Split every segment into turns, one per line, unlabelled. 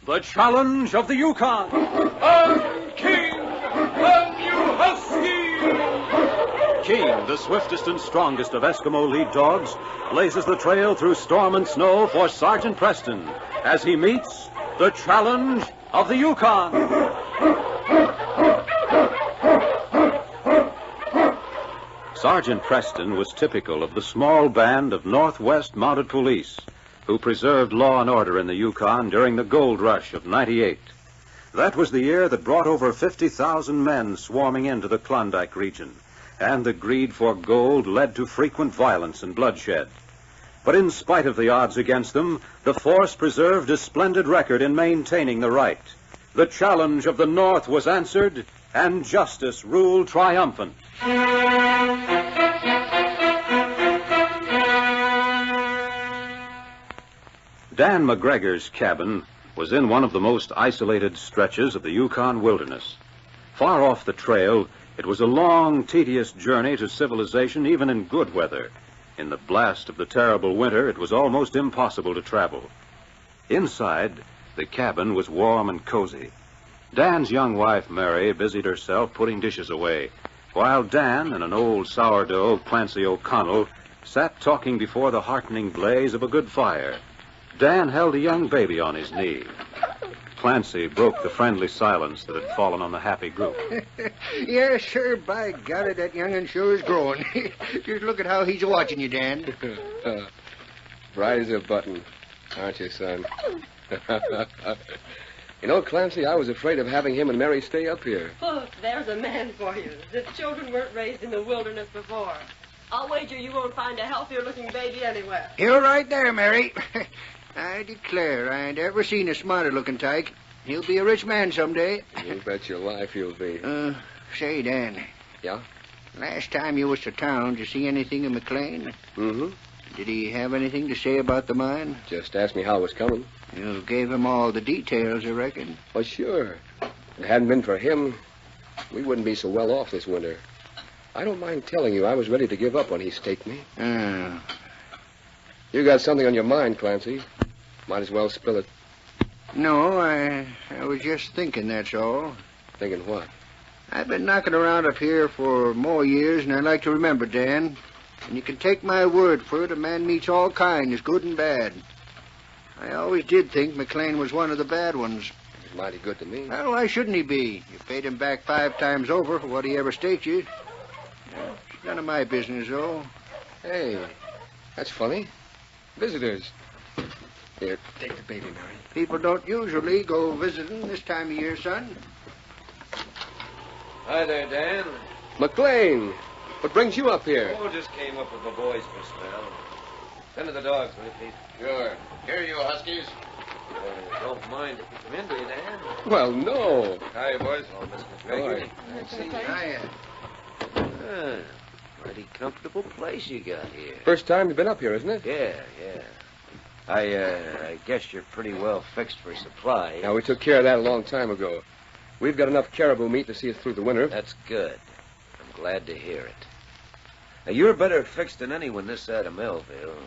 The challenge of the Yukon.
I'm King, and you husky!
King, the swiftest and strongest of Eskimo lead dogs, blazes the trail through storm and snow for Sergeant Preston as he meets the challenge of the Yukon. Sergeant Preston was typical of the small band of Northwest Mounted Police who preserved law and order in the Yukon during the gold rush of '98. That was the year that brought over 50,000 men swarming into the Klondike region, and the greed for gold led to frequent violence and bloodshed. But in spite of the odds against them, the force preserved a splendid record in maintaining the right. The challenge of the North was answered, and justice ruled triumphant. Dan McGregor's cabin was in one of the most isolated stretches of the Yukon wilderness. Far off the trail, it was a long, tedious journey to civilization even in good weather. In the blast of the terrible winter, it was almost impossible to travel. Inside, the cabin was warm and cozy. Dan's young wife, Mary, busied herself putting dishes away, while Dan and an old sourdough, Clancy O'Connell, sat talking before the heartening blaze of a good fire. Dan held a young baby on his knee. Clancy broke the friendly silence that had fallen on the happy group.
Yes, sir, by golly, that young'un sure is growing. Just look at how he's watching you, Dan.
Bright as a button, aren't you, son? You know, Clancy, I was afraid of having him and Mary stay up here.
Oh, there's a man for you. The children weren't raised in the wilderness before. I'll wager you won't find a healthier-looking baby anywhere.
You're right there, Mary. I declare, I ain't ever seen a smarter-looking tyke. He'll be a rich man someday.
You bet your life he'll be.
Say, Dan.
Yeah?
Last time you was to town, did you see anything of McLean?
Mm-hmm.
Did he have anything to say about the mine?
Just asked me how it was coming.
You gave him all the details, I reckon.
Well, sure. If it hadn't been for him, we wouldn't be so well off this winter. I don't mind telling you, I was ready to give up when he staked me. You got something on your mind, Clancy. Might as well spill it.
No, I was just thinking, that's all.
Thinking what?
I've been knocking around up here for more years than I like to remember, Dan. And you can take my word for it, a man meets all kinds, good and bad. I always did think McLean was one of the bad ones.
He's mighty good to me.
Well, why shouldn't he be? You paid him back 5 times over for what he ever staked you. It's none of my business, though.
Hey, that's funny. Visitors. Here, take the baby, Mary.
People don't usually go visiting this time of year, son.
Hi there, Dan.
McLean, what brings you up here?
Oh, just came up with the boys for a spell. Send to the dogs, will you, Pete?
Sure. Here, you huskies.
Don't mind if you come in, do you, Dan?
Well, no.
Hi, boys. Oh, Miss McGregor.
Hiya.
Mighty comfortable place you got here.
First time you've been up here, isn't it?
Yeah. I guess you're pretty well fixed for supply.
Now, we took care of that a long time ago. We've got enough caribou meat to see us through the winter.
That's good. I'm glad to hear it. Now, you're better fixed than anyone this side of Melville.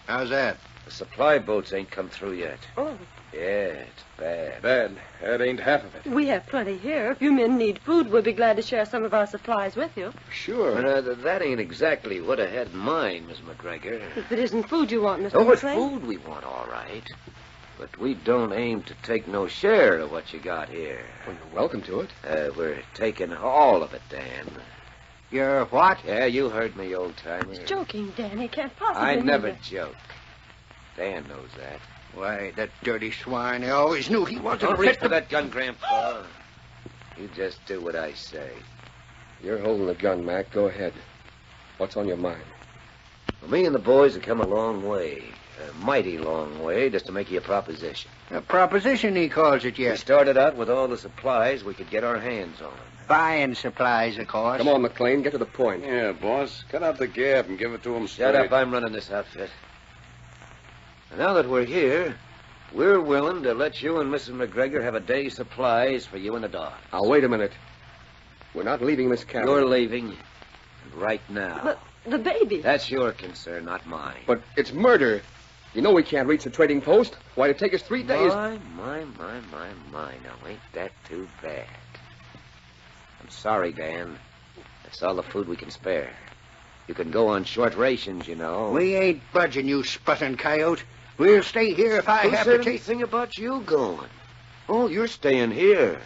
How's that?
The supply boats ain't come through yet.
Oh,
Yeah, it's bad.
Bad. That ain't half of it.
we have plenty here. If you men need food, we'll be glad to share some of our supplies with you.
Sure.
But that ain't exactly what I had in mind, Miss McGregor.
If it isn't food you want, Mr.
Oh, it's
McLean.
food we want, all right. But we don't aim to take no share of what you got here.
Well, you're welcome to it.
We're taking all of it, Dan.
You're what?
Yeah, you heard me, old-timer.
He's joking, Dan. He can't possibly
I
mean
never
it.
joke. Dan knows that.
Why, that dirty swine. I always knew he wasn't
Don't
rich.
reach for that gun, Grandpa. You just do what I say.
You're holding the gun, Mac. Go ahead. What's on your mind?
Well, me and the boys have come a long way. A mighty long way, just to make you a proposition.
A proposition, he calls it,
We
yes.
started out with all the supplies we could get our hands on.
Buying supplies, of course.
Come on, McLean. Get to the point.
Yeah, boss. Cut out the gap and give it to him straight.
Shut up, I'm running this outfit. And now that we're here, we're willing to let you and Mrs. McGregor have a day's supplies for you and the dog.
Now, wait a minute. We're not leaving this cabin.
You're leaving right now.
But the baby.
That's your concern, not mine.
But it's murder. You know we can't reach the trading post. Why, it'd take us 3 days.
My. Now, ain't that too bad? I'm sorry, Dan. That's all the food we can spare. You can go on short rations, you know.
We ain't budging, you sputting coyote. We'll stay here if I
Who
have
said
to take...
anything about you going? Oh, you're staying here.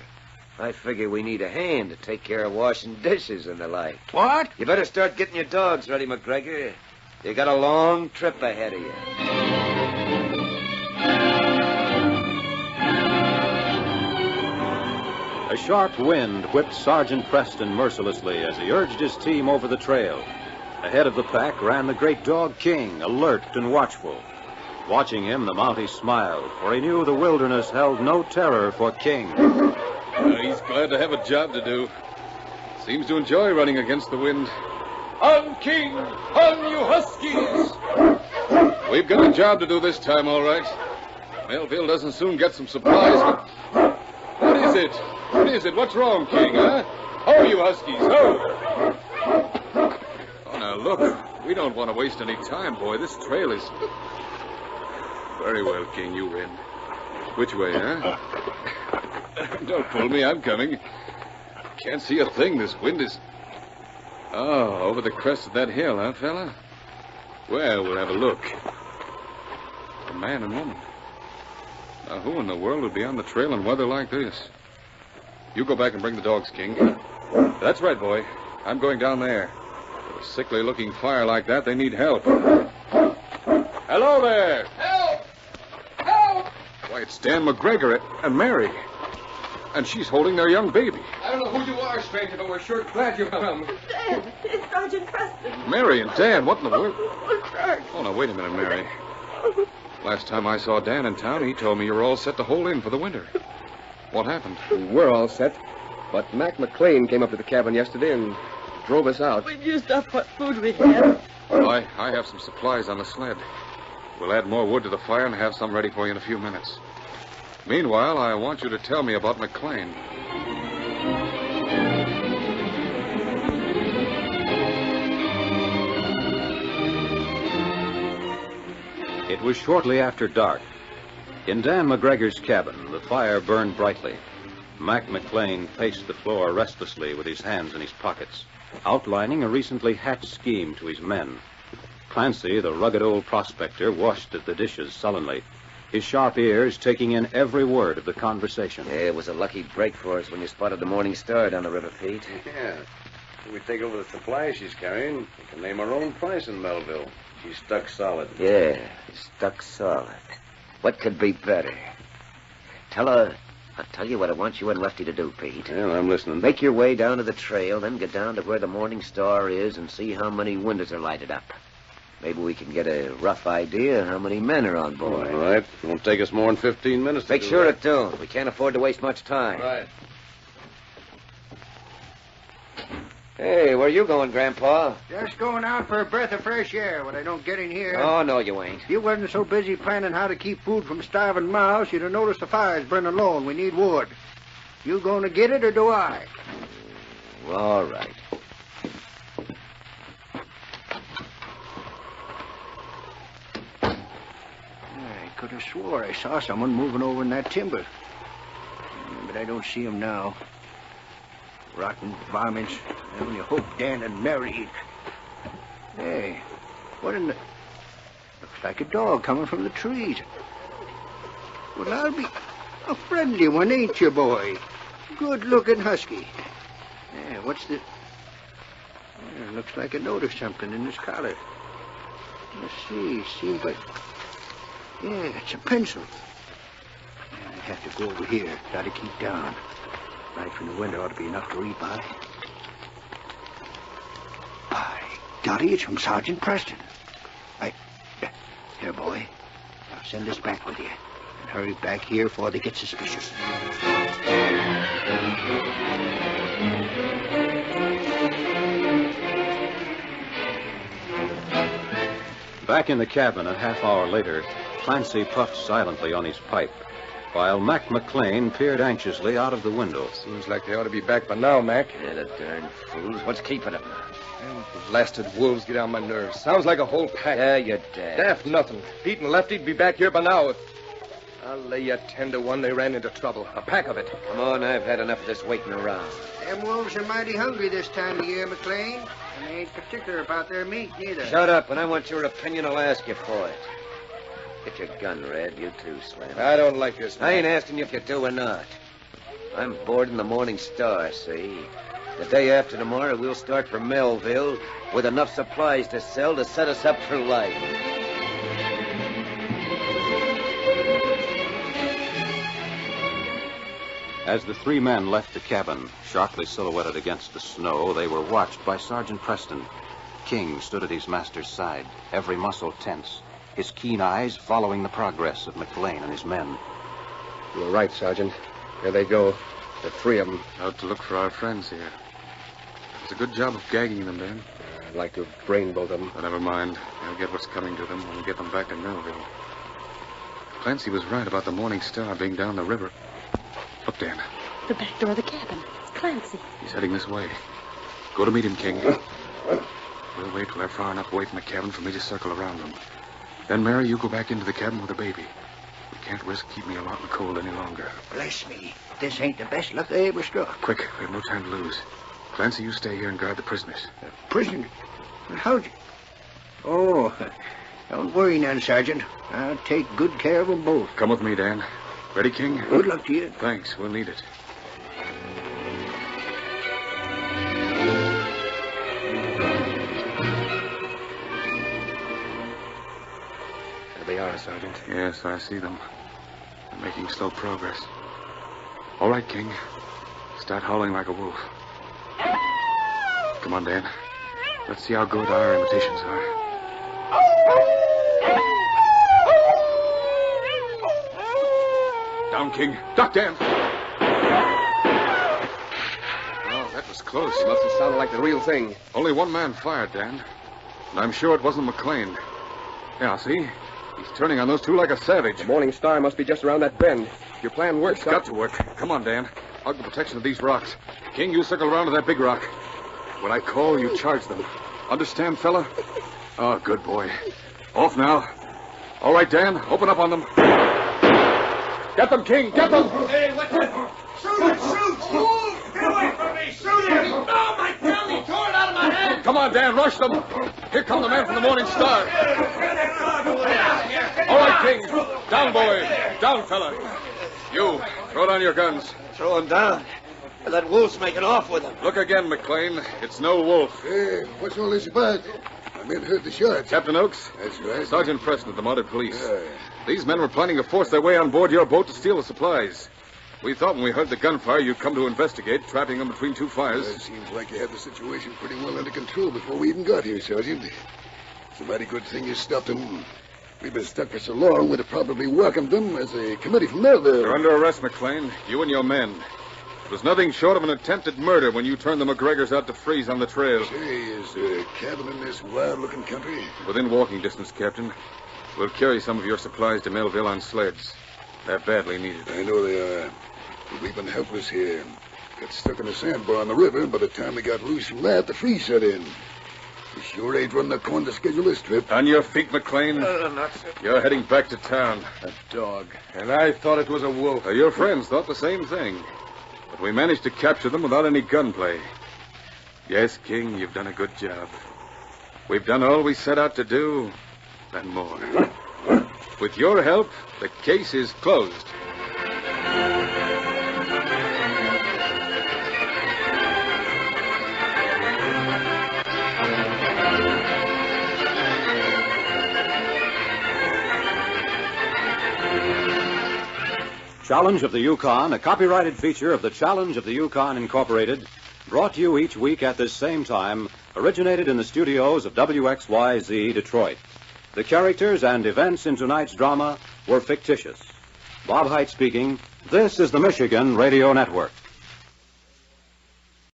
I figure we need a hand to take care of washing dishes and the like.
What?
You better start getting your dogs ready, McGregor. You got a long trip ahead of you.
A sharp wind whipped Sergeant Preston mercilessly as he urged his team over the trail. Ahead of the pack ran the great dog King, alert and watchful. Watching him, the Mountie smiled, for he knew the wilderness held no terror for King.
He's glad to have a job to do. Seems to enjoy running against the wind. On, King! On, you huskies! We've got a job to do this time, all right. Melville doesn't soon get some supplies. What is it? What is it? What's wrong, King, huh? Ho, you huskies, ho! Oh, now, look. We don't want to waste any time, boy. This trail is... Very well, King, you win. Which way, huh? Don't pull me, I'm coming. Can't see a thing, this wind is... Oh, over the crest of that hill, huh, fella? Well, we'll have a look. A man and woman. Now, who in the world would be on the trail in weather like this? You go back and bring the dogs, King. That's right, boy. I'm going down there. With a sickly-looking fire like that, they need help. Hello there!
Help! Help!
Why, it's Dan McGregor and Mary. And she's holding their young baby.
I don't know who you are, stranger, but we're sure glad you come.
Dan, it's Sergeant Preston.
Mary and Dan, what in the world?
Sarge.
Oh, now, wait a minute, Mary. Last time I saw Dan in town, he told me you were all set to hold in for the winter. What happened?
We were all set, but Mac McLean came up to the cabin yesterday and drove us out.
We've used up what food we had.
Well, I have some supplies on the sled. We'll add more wood to the fire and have some ready for you in a few minutes. Meanwhile, I want you to tell me about McLean.
It was shortly after dark. In Dan McGregor's cabin, the fire burned brightly. Mac McLean paced the floor restlessly with his hands in his pockets, outlining a recently hatched scheme to his men. Clancy, the rugged old prospector, washed at the dishes sullenly, his sharp ears taking in every word of the conversation.
Yeah, it was a lucky break for us when you spotted the Morning Star down the river, Pete.
Yeah. If we take over the supplies she's carrying, we can name our own price in Melville. She's stuck solid.
Yeah, stuck solid. What could be better? I'll tell you what I want you and Lefty to do, Pete.
Yeah, I'm listening.
Make your way down to the trail, then get down to where the Morning Star is and see how many windows are lighted up. Maybe we can get a rough idea how many men are on board.
All right. It won't take us more than 15 minutes to
Make
do
sure
that.
it don't. We can't afford to waste much time.
Right.
Hey, where you going, Grandpa?
Just going out for a breath of fresh air. What I don't get in here...
Oh, no, you ain't.
If you wasn't so busy planning how to keep food from starving mouths, you'd have noticed the fire's burning low and we need wood. You going to get it or do I?
All right.
I could have swore I saw someone moving over in that timber. But I don't see him now. Rotten varmints. I only hope Dan and Mary... Hey, what in the... Looks like a dog coming from the trees. Well, I'll be a friendly one, ain't you, boy? Good-looking husky. Yeah, what's the... Yeah, looks like I noticed something in his collar. Let's see. Seems like... Yeah, it's a pencil. I have to go over here. Gotta keep down. Light from the window ought to be enough to read by. By golly, it's from Sergeant Preston. Here, boy. I'll send this back with you. And hurry back here before they get suspicious.
Back in the cabin a half hour later, Clancy puffed silently on his pipe, while Mac McLean peered anxiously out of the window.
Seems like they ought to be back by now, Mac.
Yeah, the darn fools. What's keeping them?
Them blasted wolves get on my nerves. Sounds like a whole pack.
Yeah, you're dead.
Daft nothing. Pete and Lefty'd be back here by now. I'll lay you 10 to 1 they ran into trouble. A pack of it.
Come on, I've had enough of this waiting around.
Them wolves are mighty hungry this time of year, McLean. And they ain't particular about their meat, neither.
Shut up. When I want your opinion, I'll ask you for it. Get your gun, Red. You too, Slim.
I don't like this, man.
I ain't asking you if you do or not. I'm boarding the Morning Star, see? The day after tomorrow, we'll start for Melville with enough supplies to sell to set us up for life.
As the three men left the cabin, sharply silhouetted against the snow, they were watched by Sergeant Preston. King stood at his master's side, every muscle tense, his keen eyes following the progress of McLean and his men.
You're right, Sergeant. There they go. The three of them.
Out to look for our friends here. It's a good job of gagging them, Dan.
I'd like to have brained both of them.
But never mind. They'll get what's coming to them when we get them back to Millville. Clancy was right about the Morning Star being down the river. Look, Dan.
The back door of the cabin. Clancy.
He's heading this way. Go to meet him, King. We'll wait till they're far enough away from the cabin for me to circle around them. Then, Mary, you go back into the cabin with the baby. We can't risk keeping you out in the cold any longer.
Bless me. This ain't the best luck I ever struck.
Quick, we have no time to lose. Clancy, you stay here and guard the prisoners.
Prisoner? How'd you... Oh, don't worry now, Sergeant. I'll take good care of them both.
Come with me, Dan. Ready, King?
Good luck to you.
Thanks. We'll need it.
There they are, Sergeant.
Yes, I see them. They're making slow progress. All right, King. Start howling like a wolf. Come on, Dan. Let's see how good our imitations are. Down, King. Duck, Dan. Oh, that was close.
Must have sounded like the real thing.
Only one man fired, Dan. And I'm sure it wasn't McLean. Yeah, see? He's turning on those two like a savage.
The Morning Star must be just around that bend. Your plan works.
It's got to work. Come on, Dan. Hug the protection of these rocks. King, you circle around to that big rock. When I call, you charge them. Understand, fella? Oh, good boy. Off now. All right, Dan. Open up on them. Get them, King. Get them.
Hey, what's that? Shoot it, shoot! Get away from me! Shoot him! Oh, my gun! He tore it out of my hand!
Come on, Dan. Rush them. Here come the men from the Morning Star. All right, King. Down, boy. Down, fella. You, throw down your guns.
Throw him down. That wolf's making off with him.
Look again, McLean. It's no wolf.
Hey, what's all this about? My men heard the shots.
Captain Oakes?
That's right.
Sergeant Preston of the Mounted Police.
Yeah.
These men were planning to force their way on board your boat to steal the supplies. We thought when we heard the gunfire you'd come to investigate, trapping them between two fires.
It seems like you had the situation pretty well under control before we even got here, Sergeant. It's a mighty good thing you stopped them. We've been stuck for so long, we'd have probably welcomed them as a committee from Melville.
You're under arrest, McLean. You and your men. It was nothing short of an attempted murder when you turned the McGregors out to freeze on the trail.
Say, is there a cabin in this wild-looking country?
Within walking distance, Captain. We'll carry some of your supplies to Melville on sleds. They're badly needed.
I know they are. But we've been helpless here. Got stuck in a sandbar on the river. By the time we got loose from that, the freeze set in. We sure ain't running a corner to schedule this trip.
On your feet, McLean. You're heading back to town.
A dog. And I thought it was a wolf.
Your friends thought the same thing. But we managed to capture them without any gunplay. Yes, King, you've done a good job. We've done all we set out to do, and more. With your help, the case is closed.
Challenge of the Yukon, a copyrighted feature of the Challenge of the Yukon Incorporated, brought to you each week at this same time, originated in the studios of WXYZ Detroit. The characters and events in tonight's drama were fictitious. Bob Height speaking. This is the Michigan Radio Network.